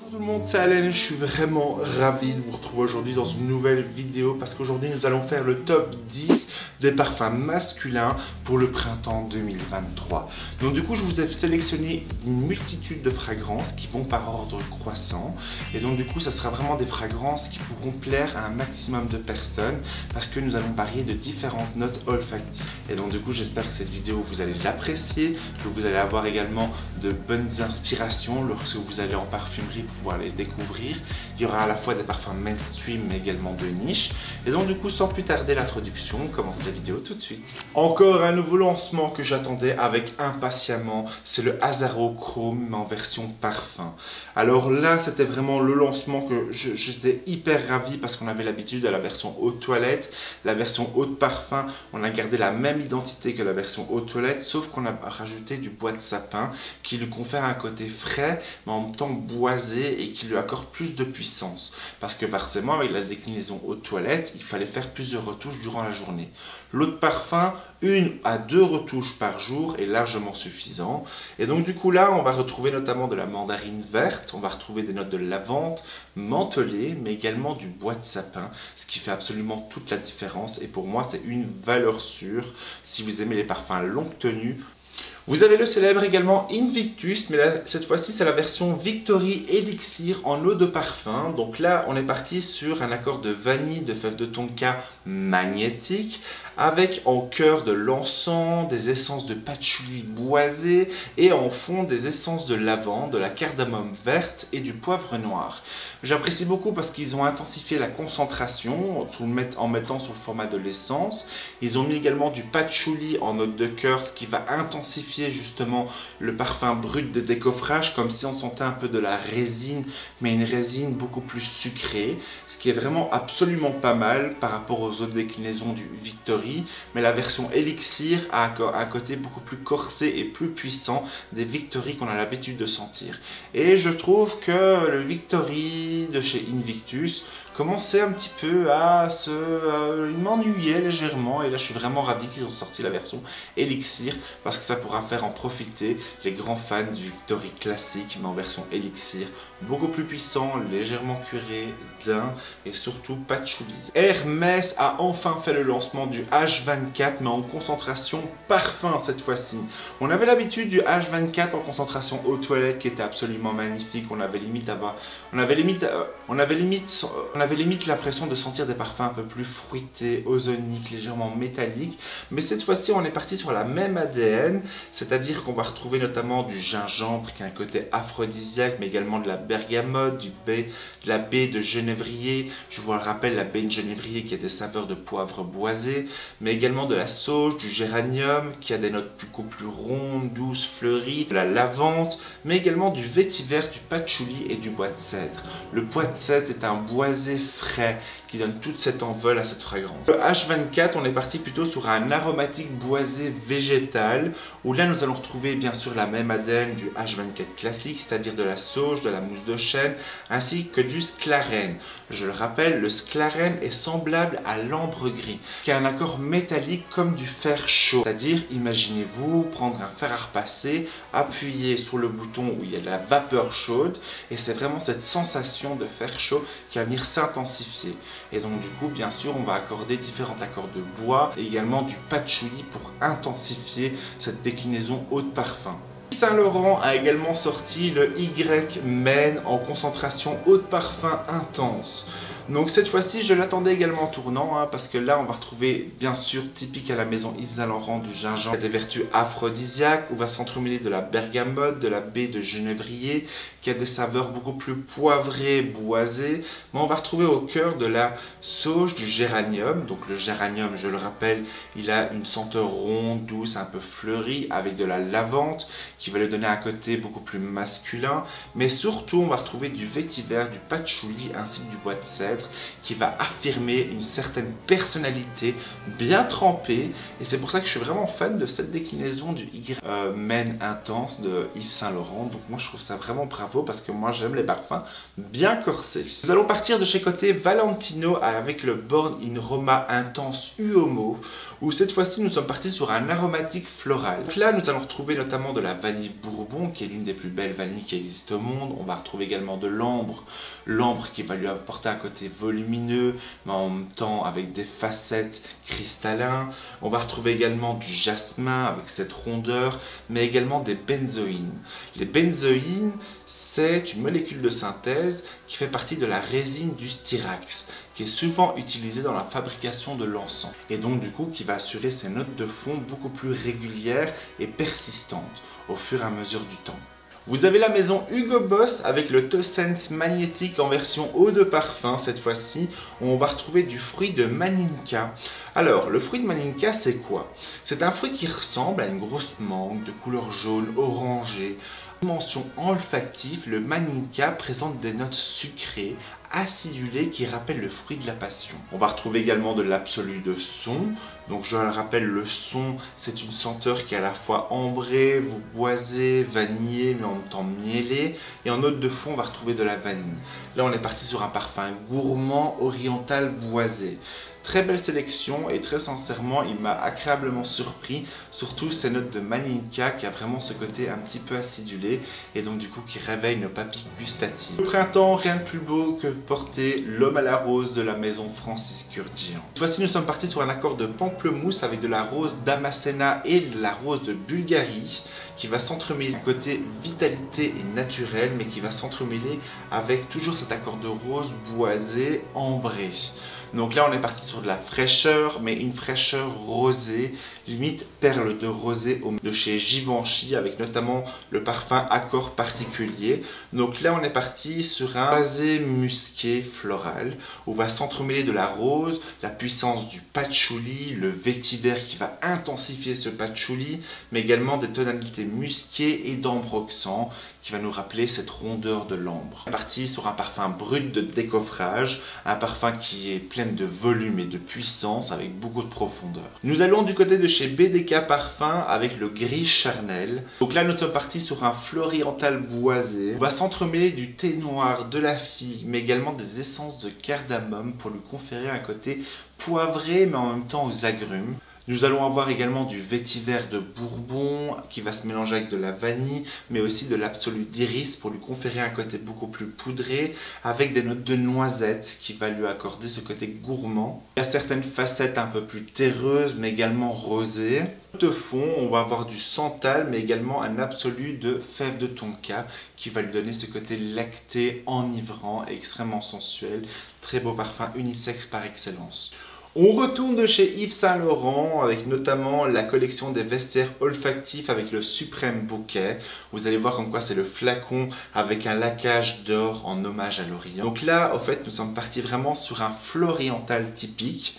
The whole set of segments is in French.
Bonjour tout le monde, c'est Alain, je suis vraiment ravi de vous retrouver aujourd'hui dans une nouvelle vidéo parce qu'aujourd'hui nous allons faire le top 10 des parfums masculins pour le printemps 2023. Donc du coup je vous ai sélectionné une multitude de fragrances qui vont par ordre croissant et donc du coup ça sera vraiment des fragrances qui pourront plaire à un maximum de personnes parce que nous allons varier de différentes notes olfactives. Et donc du coup j'espère que cette vidéo vous allez l'apprécier, que vous allez avoir également de bonnes inspirations lorsque vous allez en parfumerie pour pouvoir les découvrir. Il y aura à la fois des parfums mainstream mais également de niche. Et donc du coup sans plus tarder l'introduction, on commence la vidéo tout de suite. Encore un nouveau lancement que j'attendais avec impatiemment, c'est le Azzaro Chrome mais en version parfum. Alors là c'était vraiment le lancement que j'étais hyper ravi parce qu'on avait l'habitude à la version eau de toilette, la version eau de parfum, on a gardé la même identité que la version eau de toilette sauf qu'on a rajouté du bois de sapin qui lui confère un côté frais mais en même temps boisé et qui lui accorde plus de puissance. Parce que forcément avec la déclinaison eau de toilette, il fallait faire plusieurs retouches durant la journée. L'eau de parfum, 1 à 2 retouches par jour est largement suffisant. Et donc du coup là, on va retrouver notamment de la mandarine verte, on va retrouver des notes de lavande, mentholée, mais également du bois de sapin, ce qui fait absolument toute la différence. Et pour moi, c'est une valeur sûre si vous aimez les parfums longue tenue. Vous avez le célèbre également Invictus, mais là, cette fois-ci c'est la version Victory Elixir en eau de parfum. Donc là on est parti sur un accord de vanille, de fèves de tonka magnétique, avec en cœur de l'encens, des essences de patchouli boisé et en fond des essences de lavande, de la cardamome verte et du poivre noir. J'apprécie beaucoup parce qu'ils ont intensifié la concentration en mettant sur le format de l'essence. Ils ont mis également du patchouli en note de cœur, ce qui va intensifier justement le parfum brut de décoffrage, comme si on sentait un peu de la résine, mais une résine beaucoup plus sucrée, ce qui est vraiment absolument pas mal par rapport aux autres déclinaisons du Victory. Mais la version Elixir a un côté beaucoup plus corsé et plus puissant des Victory qu'on a l'habitude de sentir. Et je trouve que le Victory de chez Invictus commençait un petit peu à il m'ennuyait légèrement et là je suis vraiment ravi qu'ils ont sorti la version Elixir parce que ça pourra faire en profiter les grands fans du Victory classique mais en version Elixir, beaucoup plus puissant, légèrement curé, d'un et surtout patchoulisé. Hermès a enfin fait le lancement du H24 mais en concentration parfum cette fois-ci. On avait l'habitude du H24 en concentration eau de toilette qui était absolument magnifique, on avait limite l'impression de sentir des parfums un peu plus fruités, ozoniques, légèrement métalliques. Mais cette fois-ci, on est parti sur la même ADN, c'est-à-dire qu'on va retrouver notamment du gingembre qui a un côté aphrodisiaque, mais également de la bergamote, de la baie de genévrier. Je vous le rappelle, la baie de genévrier qui a des saveurs de poivre boisé, mais également de la sauge, du géranium qui a des notes beaucoup plus rondes, douces, fleuries, de la lavande, mais également du vétiver, du patchouli et du bois de cèdre. Le bois de cèdre est un boisé frais qui donne toute cette envol à cette fragrance. Le H24, on est parti plutôt sur un aromatique boisé végétal où là nous allons retrouver bien sûr la même ADN du H24 classique, c'est-à-dire de la sauge, de la mousse de chêne ainsi que du sclarène. Je le rappelle, le sclarène est semblable à l'ambre gris qui a un accord métallique comme du fer chaud, c'est-à-dire imaginez-vous prendre un fer à repasser, appuyer sur le bouton où il y a de la vapeur chaude et c'est vraiment cette sensation de fer chaud qui va venir s'intensifier. Et donc du coup, bien sûr, on va accorder différents accords de bois et également du patchouli pour intensifier cette déclinaison eau de parfum. Saint Laurent a également sorti le Y-Men en concentration eau de parfum intense. Donc cette fois-ci, je l'attendais également en tournant, parce que là, on va retrouver, bien sûr, typique à la maison Yves Saint Laurent, du gingembre, des vertus aphrodisiaques, où va s'entremêler de la bergamote, de la baie de genévrier, qui a des saveurs beaucoup plus poivrées, boisées. Mais on va retrouver au cœur de la sauge du géranium. Donc le géranium, je le rappelle, il a une senteur ronde, douce, un peu fleurie, avec de la lavande, qui va lui donner un côté beaucoup plus masculin. Mais surtout, on va retrouver du vétiver, du patchouli, ainsi que du bois de cèdre, qui va affirmer une certaine personnalité bien trempée et c'est pour ça que je suis vraiment fan de cette déclinaison du Y-Men intense de Yves Saint Laurent. Donc moi je trouve ça vraiment bravo parce que moi j'aime les parfums bien corsés. Nous allons partir de chez côté Valentino avec le Born in Roma Intense Uomo où cette fois-ci nous sommes partis sur un aromatique floral. Donc là nous allons retrouver notamment de la vanille vanille bourbon, qui est l'une des plus belles vanilles qui existent au monde. On va retrouver également de l'ambre, l'ambre qui va lui apporter un côté volumineux, mais en même temps avec des facettes cristallins. On va retrouver également du jasmin avec cette rondeur, mais également des benzoïnes. Les benzoïnes, c'est une molécule de synthèse qui fait partie de la résine du styrax, qui est souvent utilisée dans la fabrication de l'encens, et donc du coup qui va assurer ces notes de fond beaucoup plus régulières et persistantes au fur et à mesure du temps. Vous avez la maison Hugo Boss avec le Toe-Sense magnétique en version eau de parfum cette fois-ci, où on va retrouver du fruit de Maninka. Alors, le fruit de Maninka, c'est quoi? C'est un fruit qui ressemble à une grosse mangue de couleur jaune orangée. Dimension olfactive, le Maninka présente des notes sucrées, acidulées qui rappellent le fruit de la passion. On va retrouver également de l'absolu de son. Donc je le rappelle, le son, c'est une senteur qui est à la fois ambrée, boisée, vanillée, mais en même temps mielée. Et en note de fond, on va retrouver de la vanille. Là, on est parti sur un parfum gourmand, oriental, boisé. Très belle sélection et très sincèrement, il m'a agréablement surpris, surtout ces notes de Maninka qui a vraiment ce côté un petit peu acidulé et donc du coup qui réveille nos papilles gustatives. Au printemps, rien de plus beau que porter l'homme à la rose de la maison Francis Kurkdjian. Cette fois-ci, nous sommes partis sur un accord de pamplemousse avec de la rose d'Amasena et de la rose de Bulgarie qui va s'entremêler du côté vitalité et naturel, mais qui va s'entremêler avec toujours cet accord de rose boisé, ambré. Donc là, on est parti sur de la fraîcheur, mais une fraîcheur rosée, limite perle de rosée de chez Givenchy, avec notamment le parfum Accord particulier. Donc là, on est parti sur un boisé musqué floral, où va s'entremêler de la rose, la puissance du patchouli, le vétiver qui va intensifier ce patchouli, mais également des tonalités musquées et d'ambroxan, qui va nous rappeler cette rondeur de l'ambre. On est parti sur un parfum brut de décoffrage, un parfum qui est plein de volume et de puissance avec beaucoup de profondeur. Nous allons du côté de chez BDK Parfum avec le gris charnel. Donc là, nous sommes partis sur un floriental boisé. On va s'entremêler du thé noir, de la figue, mais également des essences de cardamome pour lui conférer un côté poivré, mais en même temps aux agrumes. Nous allons avoir également du vétiver de Bourbon qui va se mélanger avec de la vanille, mais aussi de l'absolu d'iris pour lui conférer un côté beaucoup plus poudré, avec des notes de noisette qui va lui accorder ce côté gourmand. Il y a certaines facettes un peu plus terreuses, mais également rosées. De fond, on va avoir du santal, mais également un absolu de fève de tonka qui va lui donner ce côté lacté, enivrant et extrêmement sensuel. Très beau parfum unisexe par excellence. On retourne de chez Yves Saint Laurent avec notamment la collection des vestiaires olfactifs avec le suprême bouquet. Vous allez voir comme quoi c'est le flacon avec un laquage d'or en hommage à l'Orient. Donc là, au fait, nous sommes partis vraiment sur un floriental typique,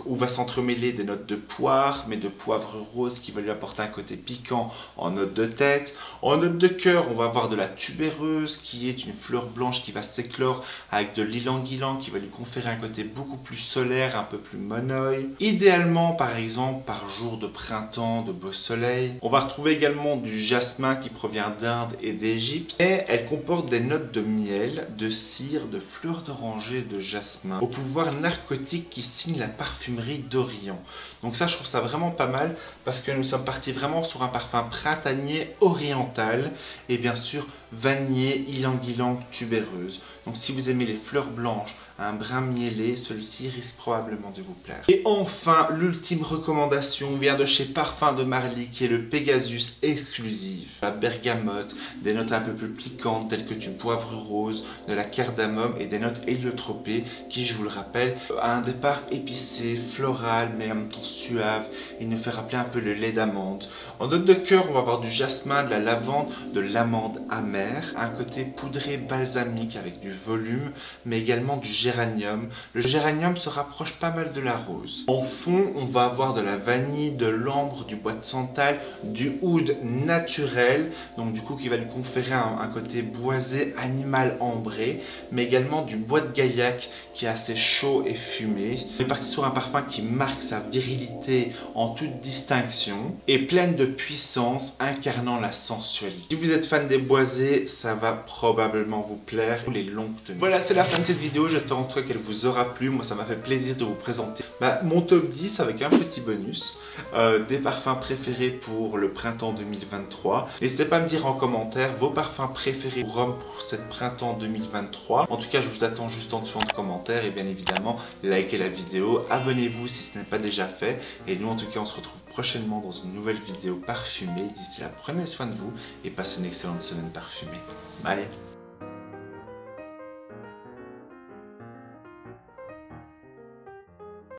où va s'entremêler des notes de poire, mais de poivre rose qui va lui apporter un côté piquant en note de tête. En note de cœur, on va avoir de la tubéreuse qui est une fleur blanche qui va s'éclore avec de l'ylang-ylang qui va lui conférer un côté beaucoup plus solaire, un peu plus monoï. Idéalement, par exemple, par jour de printemps, de beau soleil. On va retrouver également du jasmin qui provient d'Inde et d'Égypte. Et elle comporte des notes de miel, de cire, de fleurs d'oranger et de jasmin, au pouvoir narcotique qui signe la parfumerie d'Orient. Donc ça, je trouve ça vraiment pas mal parce que nous sommes partis vraiment sur un parfum printanier oriental et bien sûr vanillé, ylang-ylang, tubéreuse. Donc si vous aimez les fleurs blanches, un brin mielé, celui-ci risque probablement de vous plaire. Et enfin, l'ultime recommandation vient de chez Parfum de Marly qui est le Pegasus exclusif. La bergamote, des notes un peu plus piquantes telles que du poivre rose, de la cardamome et des notes héliotropées qui, je vous le rappelle, a un départ épicé, floral mais en même temps suave. Il nous fait rappeler un peu le lait d'amande. En note de cœur, on va avoir du jasmin, de la lavande, de l'amande amère, un côté poudré balsamique avec du volume, mais également du géranium. Le géranium se rapproche pas mal de la rose. En fond, on va avoir de la vanille, de l'ambre, du bois de santal, du oud naturel, donc du coup qui va lui conférer un côté boisé, animal ambré, mais également du bois de gaillac qui est assez chaud et fumé. On est parti sur un parfum qui marque sa virilité en toute distinction et pleine de puissance, incarnant la sensualité. Si vous êtes fan des boisés, et ça va probablement vous plaire, les longues tenues. Voilà, c'est la fin de cette vidéo, j'espère en tout cas qu'elle vous aura plu. Moi ça m'a fait plaisir de vous présenter mon top 10 avec un petit bonus, des parfums préférés pour le printemps 2023. N'hésitez pas à me dire en commentaire vos parfums préférés pour Rome pour cette printemps 2023. En tout cas je vous attends juste en dessous en commentaire et bien évidemment likez la vidéo, abonnez-vous si ce n'est pas déjà fait et nous en tout cas on se retrouve prochainement dans une nouvelle vidéo parfumée. D'ici là, prenez soin de vous et passez une excellente semaine parfumée. Bye!